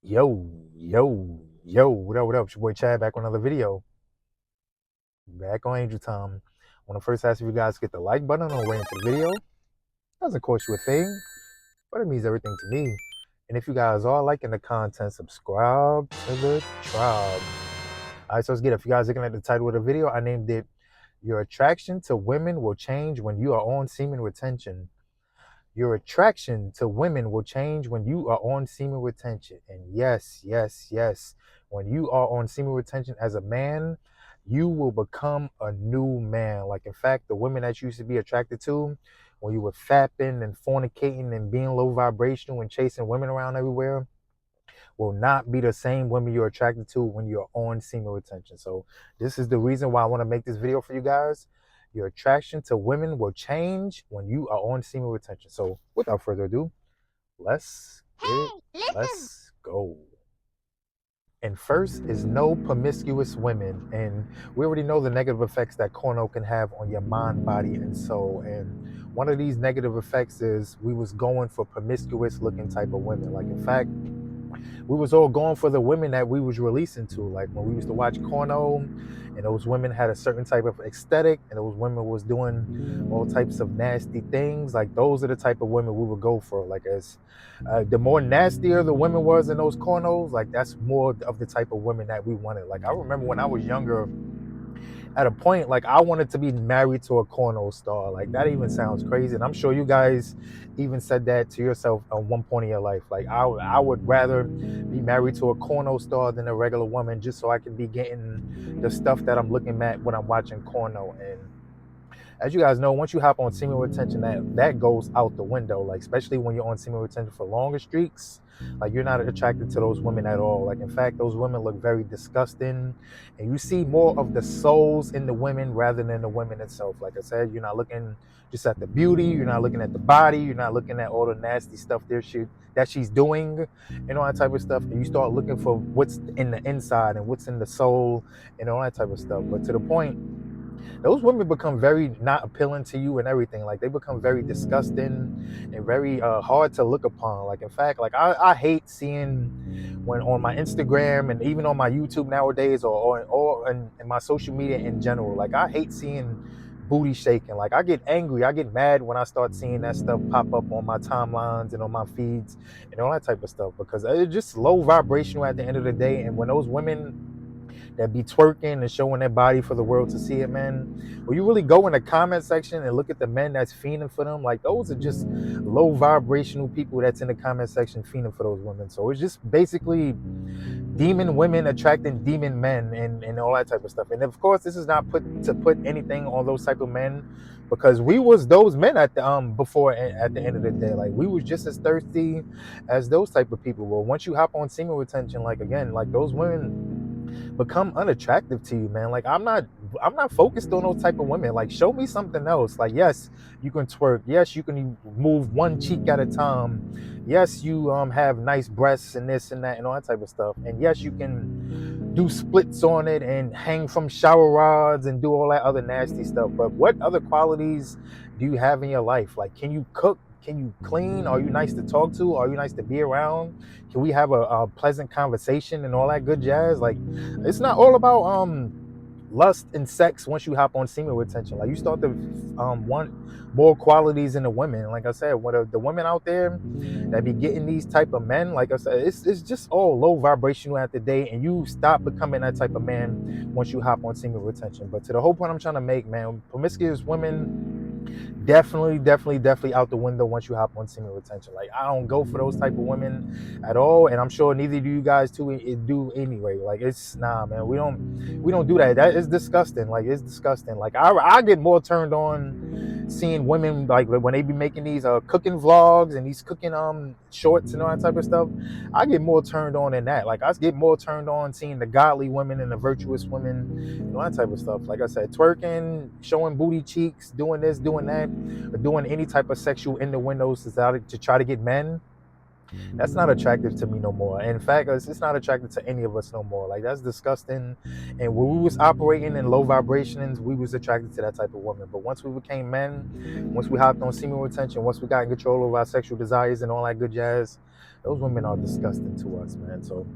Yo, yo, what up? It's your boy Chad back with another video. Back on Angel Time. I want to first ask if you guys get the like button on the way into the video. Doesn't cost you a thing, but it means everything to me. And if you guys are liking the content, subscribe to the tribe. Alright, so let's get it. If you guys looking at the title of the video, I named it Your Attraction to Women Will Change When You Are on Semen Retention. Your attraction to women will change when you are on semen retention. And yes, when you are on semen retention as a man, you will become a new man. Like, in fact, the women that you used to be attracted to when you were fapping and fornicating and being low vibrational and chasing women around everywhere will not be the same women you're attracted to when you're on semen retention. So this is the reason why I want to make this video for you guys. Your attraction to women will change when you are on semen retention. So without further ado, let's let's go. And first is no promiscuous women. And we already know the negative effects that porno can have on your mind, body, and soul. And one of these negative effects is we was going for promiscuous looking type of women. Like, in fact, we was all going for the women that we was releasing to. Like, when we used to watch porno, and those women had a certain type of aesthetic, and those women was doing all types of nasty things. Like, those are the type of women we would go for. Like, as the more nastier the women was in those pornos, like, that's more of the type of women that we wanted. Like, I remember when I was younger, at a point, like, I wanted to be married to a porno star. Like, that even sounds crazy, and I'm sure you guys even said that to yourself at one point in your life. Like, I would rather be married to a porno star than a regular woman, just so I can be getting the stuff that I'm looking at when I'm watching porno. And as you guys know, once you hop on semen retention, that goes out the window. Like, especially when you're on semen retention for longer streaks, like, you're not attracted to those women at all. Like, in fact, those women look very disgusting, and you see more of the souls in the women rather than the women itself. Like I said, you're not looking just at the beauty, you're not looking at the body, you're not looking at all the nasty stuff that she's doing and all that type of stuff. And you start looking for what's in the inside and what's in the soul and all that type of stuff. But to the point, those women become very not appealing to you and everything. Like, they become very disgusting and very hard to look upon. Like, in fact, like, I hate seeing when on my Instagram and even on my YouTube nowadays, or in my social media in general, like, I hate seeing booty shaking. Like, I get angry, I get mad when I start seeing that stuff pop up on my timelines and on my feeds and all that type of stuff, because it's just low vibrational at the end of the day. And when those women that be twerking and showing their body for the world to see it, man, when you really go in the comment section and look at the men that's fiending for them, like, those are just low vibrational people that's in the comment section fiending for those women. So it's just basically demon women attracting demon men and all that type of stuff. And of course, this is not to put anything on those type of men, because we was those men at the before, at the end of the day. Like, we was just as thirsty as those type of people. Well, once you hop on semen retention, like, again, like, those women become unattractive to you, man. Like, I'm not focused on those type of women. Like, show me something else. Like, yes, you can twerk. Yes, you can move one cheek at a time. Yes, you have nice breasts and this and that and all that type of stuff. And yes, you can do splits on it and hang from shower rods and do all that other nasty stuff. But what other qualities do you have in your life? Like, can you cook? Can you clean? Are you nice to talk to? Are you nice to be around? Can we have a pleasant conversation and all that good jazz? Like, it's not all about lust and sex once you hop on semen retention. Like, you start to want more qualities in the women. Like I said, what the women out there that be getting these type of men, like I said, it's just all low vibrational at the day, and you stop becoming that type of man once you hop on semen retention. But to the whole point I'm trying to make, man, promiscuous women definitely out the window once you hop on semen retention. Like, I don't go for those type of women at all, and I'm sure neither do you guys too do anyway. Like, it's nah, man, we don't do that. That is disgusting. Like, it's disgusting. Like, I get more turned on seeing women, like, when they be making these cooking vlogs and these cooking shorts and all that type of stuff. I get more turned on than that. Like, I get more turned on seeing the godly women and the virtuous women and all that type of stuff. Like I said, twerking, showing booty cheeks, doing this, doing that, or doing any type of sexual innuendos to try to get men. That's not attractive to me no more. In fact, it's not attractive to any of us no more. Like, that's disgusting. And when we was operating in low vibrations, we was attracted to that type of woman. But once we became men, once we hopped on semen retention, once we got in control of our sexual desires and all that good jazz, Those women are disgusting to us, man. So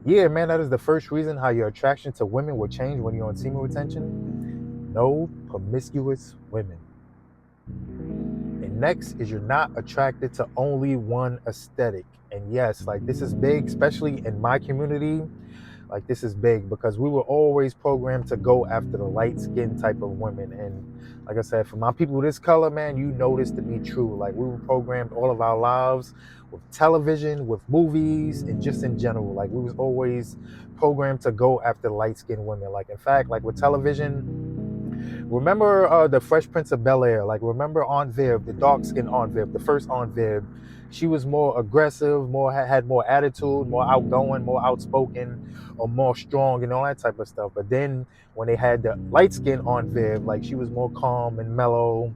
yeah, man, that is the first reason how your attraction to women will change when you're on semen retention. No promiscuous women. And next is you're not attracted to only one aesthetic. And yes, like this is big, especially in my community. Like this is big because we were always programmed to go after the light skinned type of women. And like I said, for my people this color, man, you know this to be true. Like we were programmed all of our lives with television, with movies, and just in general. Like we was always programmed to go after light skinned women. Like in fact, like with television, remember the Fresh Prince of Bel-Air? Like remember Aunt Viv, the dark skinned Aunt Viv, the first Aunt Viv. She was more aggressive, more had more attitude, more outgoing, more outspoken, or more strong and all that type of stuff. But then when they had the light skin Aunt Viv, like she was more calm and mellow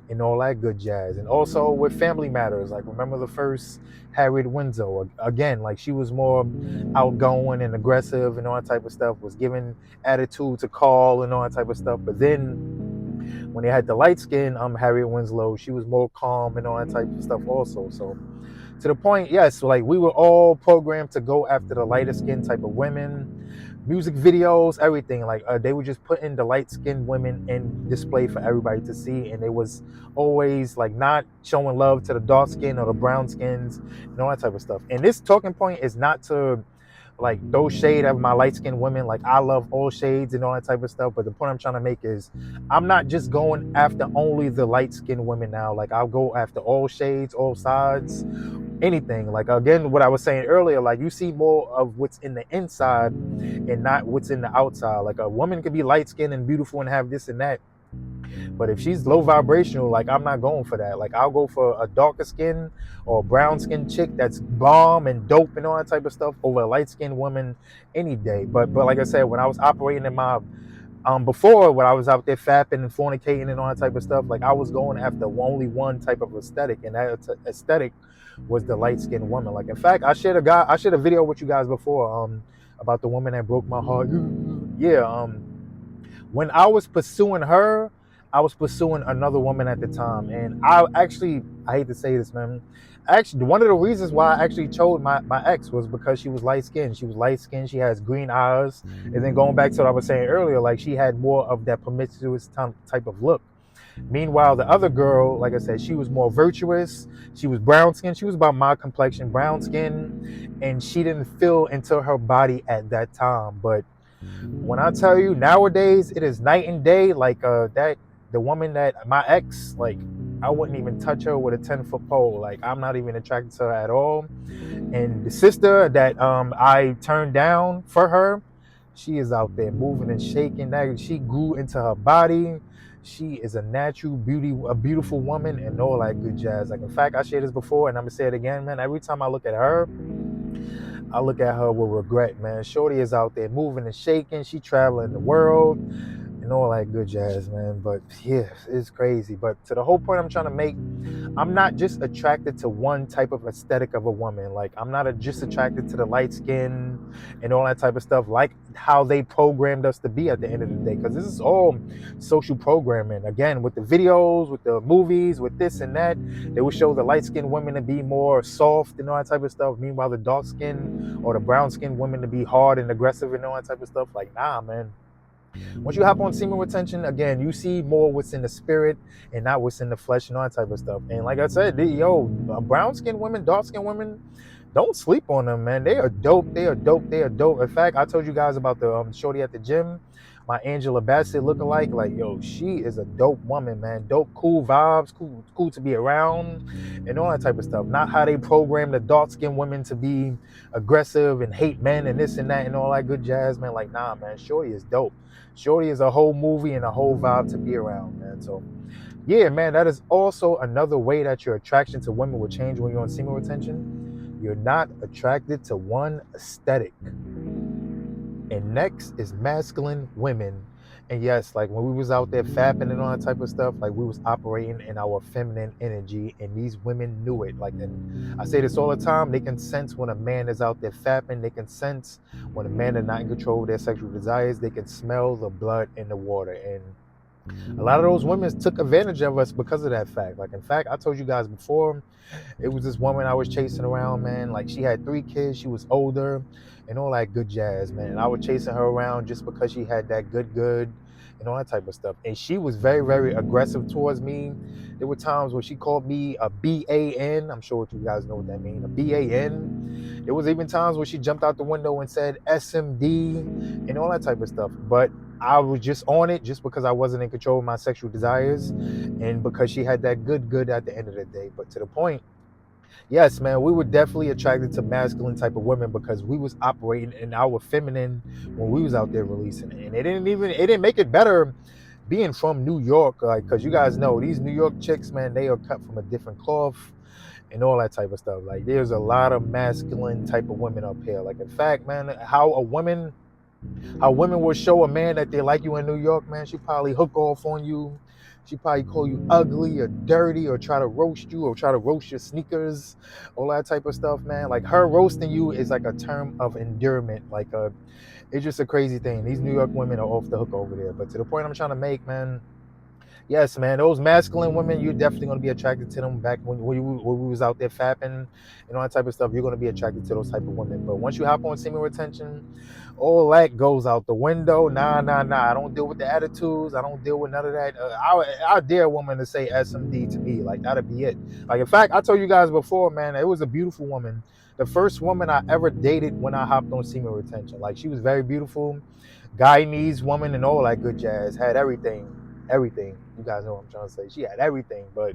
and all that good jazz. And also with Family Matters, like remember the first Harriet Winslow? Again, like she was more outgoing and aggressive and all that type of stuff, was giving attitude to Carl and all that type of stuff. But then when they had the light skin Harriet Winslow, she was more calm and all that type of stuff also. So to the point, yes, like we were all programmed to go after the lighter skin type of women. Music videos, everything, like they were just putting the light skinned women in display for everybody to see, and it was always like not showing love to the dark skin or the brown skins and all that type of stuff. And this talking point is not to like those shade of my light skinned women. Like I love all shades and all that type of stuff. But the point I'm trying to make is I'm not just going after only the light skinned women now. Like I'll go after all shades, all sides, anything. Like again, what I was saying earlier, like you see more of what's in the inside and not what's in the outside. Like a woman could be light skinned and beautiful and have this and that, but if she's low vibrational, like I'm not going for that. Like I'll go for a darker skin or a brown skin chick that's bomb and dope and all that type of stuff over a light skinned woman any day. But like I said, when I was operating in my before, when I was out there fapping and fornicating and all that type of stuff, like I was going after only one type of aesthetic, and that aesthetic was the light skinned woman. Like in fact, I shared a video with you guys before about the woman that broke my heart. Yeah, when I was pursuing her, I was pursuing another woman at the time. And I hate to say this, man. Actually, one of the reasons why I actually chose my ex was because she was light skinned. She was light skinned. She has green eyes. And then going back to what I was saying earlier, like she had more of that promiscuous type of look. Meanwhile, the other girl, like I said, she was more virtuous. She was brown skinned. She was about my complexion, brown skin. And she didn't feel into her body at that time. But when I tell you nowadays, it is night and day. Like the woman that my ex, like I wouldn't even touch her with a 10-foot pole. Like I'm not even attracted to her at all. And the sister that I turned down for her, she is out there moving and shaking. That she grew into her body. She is a natural beauty, a beautiful woman, and all that good jazz. Like in fact, I shared this before, and I'm gonna say it again, man. Every time I look at her, I look at her with regret, man. Shorty is out there moving and shaking. She traveling the world and all that good jazz, man. But yeah, it's crazy. But to the whole point I'm trying to make, I'm not just attracted to one type of aesthetic of a woman. Like I'm not just attracted to the light skin and all that type of stuff, like how they programmed us to be at the end of the day. Because this is all social programming. Again, with the videos, with the movies, with this and that, they would show the light skinned women to be more soft and all that type of stuff. Meanwhile, the dark skin or the brown skinned women to be hard and aggressive and all that type of stuff. Like, nah, man. Once you hop on semen retention, again, you see more what's in the spirit and not what's in the flesh and all that type of stuff. And like I said, brown skinned women, dark skinned women, don't sleep on them, man. They are dope. They are dope. They are dope. In fact, I told you guys about the shorty at the gym, my Angela Bassett lookalike. Like, yo, she is a dope woman, man. Dope, cool vibes, cool to be around, and all that type of stuff. Not how they program the dark skinned women to be aggressive and hate men and this and that and all that good jazz, man. Like, nah, man. Shorty is dope. Shorty is a whole movie and a whole vibe to be around, man. So, yeah, man, that is also another way that your attraction to women will change when you're on semen retention. You're not attracted to one aesthetic. And next is masculine women. And yes, like when we was out there fapping and all that type of stuff, like we was operating in our feminine energy, and these women knew it. Like, and I say this all the time, they can sense when a man is out there fapping. They can sense when a man is not in control of their sexual desires. They can smell the blood in the water. And A lot of those women took advantage of us because of that fact. Like, in fact, I told you guys before, it was this woman I was chasing around, man. Like, she had 3 kids, she was older, and all that good jazz, man. And I was chasing her around just because she had that good, and all that type of stuff. And she was very, very aggressive towards me. There were times when she called me a BAN. I'm sure you guys know what that means, a BAN. There was even times where she jumped out the window and said SMD and all that type of stuff. But I was just on it just because I wasn't in control of my sexual desires and because she had that good at the end of the day. But to the point, yes, man, we were definitely attracted to masculine type of women because we was operating in our feminine when we was out there releasing it. And it didn't make it better being from New York, like, because you guys know these New York chicks, man, they are cut from a different cloth and all that type of stuff. Like, there's a lot of masculine type of women up here. Like, in fact, man, how women will show a man that they like you in New York, man, she probably hook off on you. She probably call you ugly or dirty or try to roast you or try to roast your sneakers, all that type of stuff, man. Like, her roasting you is like a term of endearment. Like, it's just a crazy thing. These New York women are off the hook over there. But to the point I'm trying to make, man, yes, man, those masculine women, you're definitely going to be attracted to them. Back when we was out there fapping and all that type of stuff, you're going to be attracted to those type of women. But once you hop on semen retention, all that goes out the window. Nah. I don't deal with the attitudes. I don't deal with none of that. I dare a woman to say SMD to me. Like, that'll be it. Like, in fact, I told you guys before, man, it was a beautiful woman. The first woman I ever dated when I hopped on semen retention. Like, she was very beautiful. Guyanese woman and all that good jazz. Had everything. Everything. You guys know what I'm trying to say. She had everything. But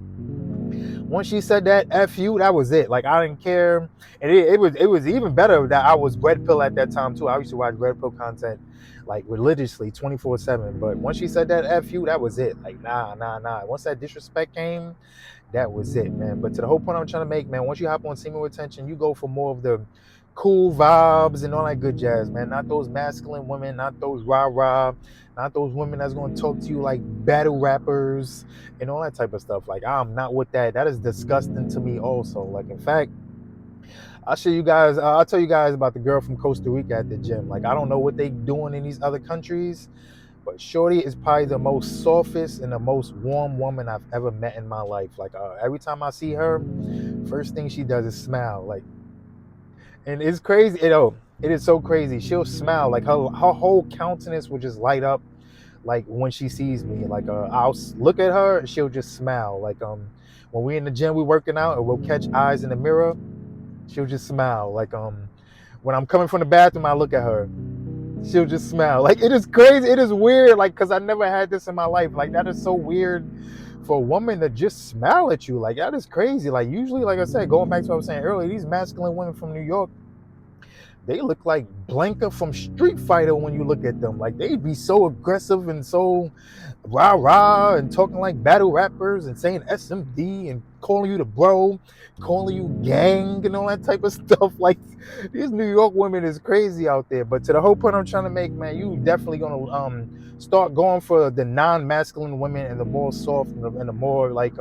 once she said that F you, that was it. Like, I didn't care. And it was even better that I was Red Pill at that time too. I used to watch Red Pill content like religiously 24/7. But once she said that F you, that was it. Like, nah. Once that disrespect came, that was it, man. But to the whole point I'm trying to make, man, once you hop on semen retention, you go for more of the cool vibes and all that good jazz, man. Not those masculine women, not those rah-rah, not those women that's going to talk to you like battle rappers and all that type of stuff. Like, I'm not with that. That is disgusting to me also. Like, in fact, I'll show you guys, I'll tell you guys about the girl from Costa Rica at the gym. Like, I don't know what they doing in these other countries, but Shorty is probably the most softest and the most warm woman I've ever met in my life. Like, every time I see her, first thing she does is smile. Like, and it's crazy. It is so crazy. She'll smile. Like, her whole countenance will just light up. Like, when she sees me, like, I'll look at her and she'll just smile. Like, when we in the gym, we working out and we'll catch eyes in the mirror, she'll just smile. Like, when I'm coming from the bathroom, I look at her, she'll just smile. Like, it is crazy. It is weird. Like, because I never had this in my life. Like, that is so weird for a woman to just smile at you. Like, that is crazy. Like, usually, like I said, going back to what I was saying earlier, these masculine women from New York, they look like Blanca from Street Fighter when you look at them. Like, they'd be so aggressive and so rah-rah and talking like battle rappers and saying SMD and calling you the bro, calling you gang and all that type of stuff. Like, these New York women is crazy out there. But to the whole point I'm trying to make, man, you definitely gonna start going for the non-masculine women and the more soft and the more like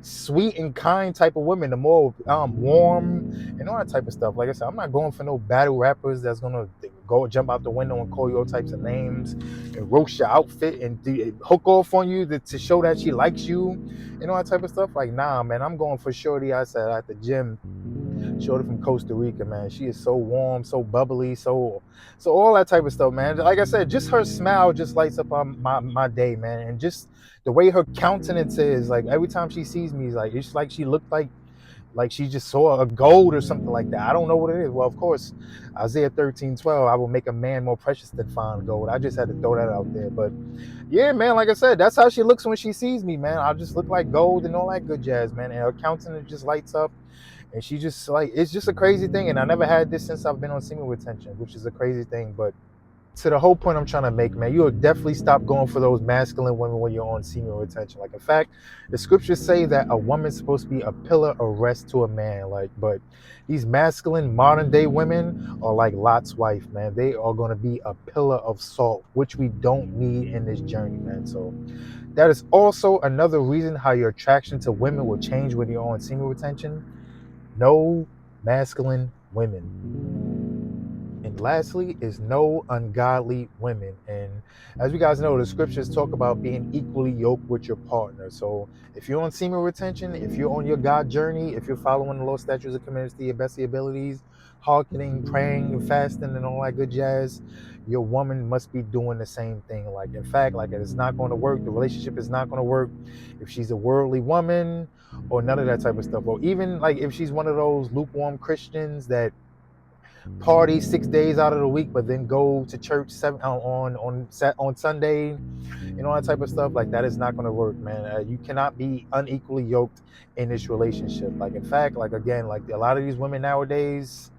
sweet and kind type of women, the more warm and all that type of stuff. Like I said, I'm not going for no battle rappers that's gonna go jump out the window and call you all types of names and roast your outfit and hook off on you to show that she likes you and all that type of stuff. Like, nah, man, I'm going for Shorty. I said at the gym, Shorty from Costa Rica, man. She is so warm, so bubbly, so all that type of stuff, man. Like I said, just her smile just lights up my day, man. And just the way her countenance is, like, every time she sees me, it's like she looked like she just saw a gold or something like that. I don't know what it is. Well, of course, Isaiah 13:12, I will make a man more precious than fine gold. I just had to throw that out there. But yeah, man, like I said, that's how she looks when she sees me, man. I just look like gold and all that good jazz, man. And her countenance just lights up. And she just, like, it's just a crazy thing. And I never had this since I've been on semen retention, which is a crazy thing. But to the whole point I'm trying to make, man, you'll definitely stop going for those masculine women when you're on semen retention. Like, in fact, the scriptures say that a woman's supposed to be a pillar of rest to a man. Like, but these masculine modern day women are like Lot's wife, man. They are going to be a pillar of salt, which we don't need in this journey, man. So that is also another reason how your attraction to women will change when you're on semen retention. No masculine women. And lastly is no ungodly women. And as you guys know, the scriptures talk about being equally yoked with your partner. So if you're on semen retention, if you're on your God journey, if you're following the law, statutes, and commandments to your best of your abilities, hearkening, praying, and fasting, and all that good jazz, your woman must be doing the same thing. Like, in fact, like, it's not going to work. The relationship is not going to work if she's a worldly woman or none of that type of stuff. Or even like if she's one of those lukewarm Christians that party 6 days out of the week, but then go to church on Sunday, all that type of stuff. Like, that is not going to work, man. You cannot be unequally yoked in this relationship. Like, in fact, like, again, like, a lot of these women nowadays,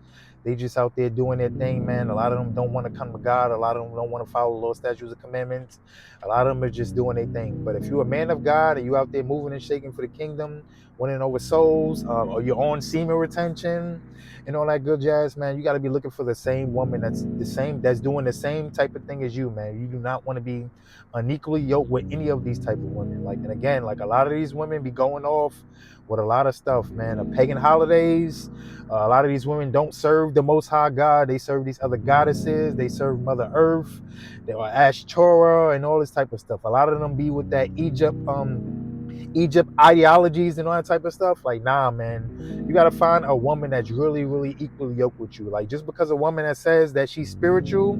they just out there doing their thing, man. A lot of them don't want to come to God. A lot of them don't want to follow the law, statutes, and commandments. A lot of them are just doing their thing. But if you're a man of God and you out there moving and shaking for the kingdom, winning over souls, or you're on semen retention and all that good jazz, man, you got to be looking for the same woman that's doing the same type of thing as you, man. You do not want to be unequally yoked with any of these type of women. Like, and again, like, a lot of these women be going off with a lot of stuff, man. Pagan holidays. A lot of these women don't serve the Most High God. They serve these other goddesses. They serve Mother Earth. They are Ashtoreth and all this type of stuff. A lot of them be with that Egypt ideologies and all that type of stuff. Like, nah, man, you got to find a woman that's really, really equally yoked with you. Like, just because a woman that says that she's spiritual,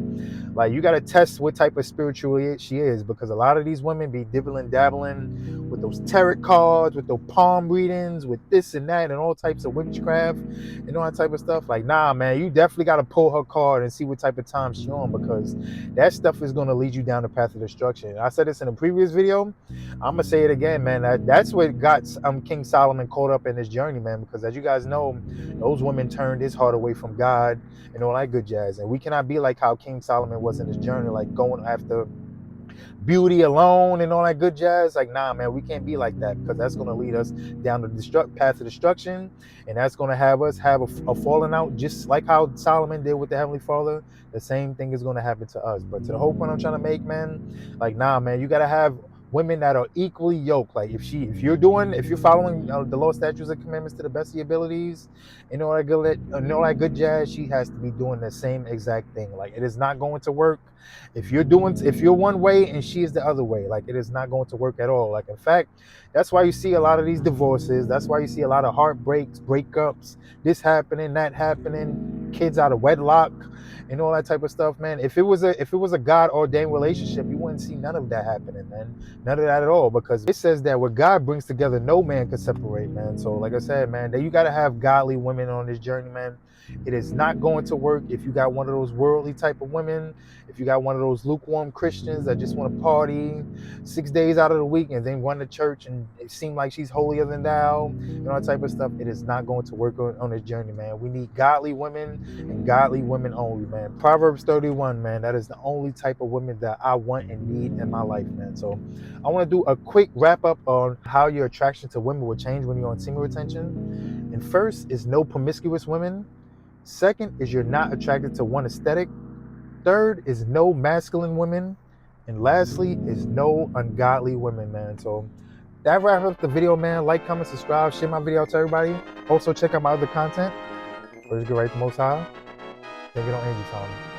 like, you got to test what type of spiritual she is, because a lot of these women be dibbling dabbling with those tarot cards, with those palm readings, with this and that, and all types of witchcraft and all that type of stuff. Like, nah, man, you definitely got to pull her card and see what type of time she's on, because that stuff is going to lead you down the path of destruction. I said this in a previous video. I'm gonna say it again, man. That's what got King Solomon caught up in this journey, man. Because as you guys know, those women turned his heart away from God and all that good jazz. And we cannot be like how King Solomon was in his journey, like going after beauty alone and all that good jazz. Like, nah, man, we can't be like that, because that's going to lead us down the path of destruction, and that's going to have us have a falling out, just like how Solomon did with the Heavenly Father. The same thing is going to happen to us. But to the whole point I'm trying to make, man, like, nah, man, you got to have women that are equally yoked. Like, if you're following the law, statutes, and commandments to the best of your abilities, and all that good jazz, she has to be doing the same exact thing. Like, it is not going to work if you're one way and she is the other way. Like, it is not going to work at all. Like, in fact, that's why you see a lot of these divorces. That's why you see a lot of heartbreaks, breakups, this happening, that happening, kids out of wedlock, and all that type of stuff, man. If it was a God ordained relationship, you wouldn't see none of that happening, man. None of that at all, because it says that what God brings together, no man can separate, man. So, like I said, man, you got to have godly women on this journey, man. It is not going to work if you got one of those worldly type of women. If you got one of those lukewarm Christians that just want to party 6 days out of the week and then run to church and it seem like she's holier than thou, that type of stuff, it is not going to work on this journey, man. We need godly women and godly women only, man. Proverbs 31, man, that is the only type of women that I want and need in my life, man. So I want to do a quick wrap up on how your attraction to women will change when you're on semen retention. And first is no promiscuous women. Second is you're not attracted to one aesthetic. Third is no masculine women. And lastly is no ungodly women, man. So that wraps up the video, man. Like, comment, subscribe, share my video to everybody. Also check out my other content. First, get right to Most High. Then get on Angel Time.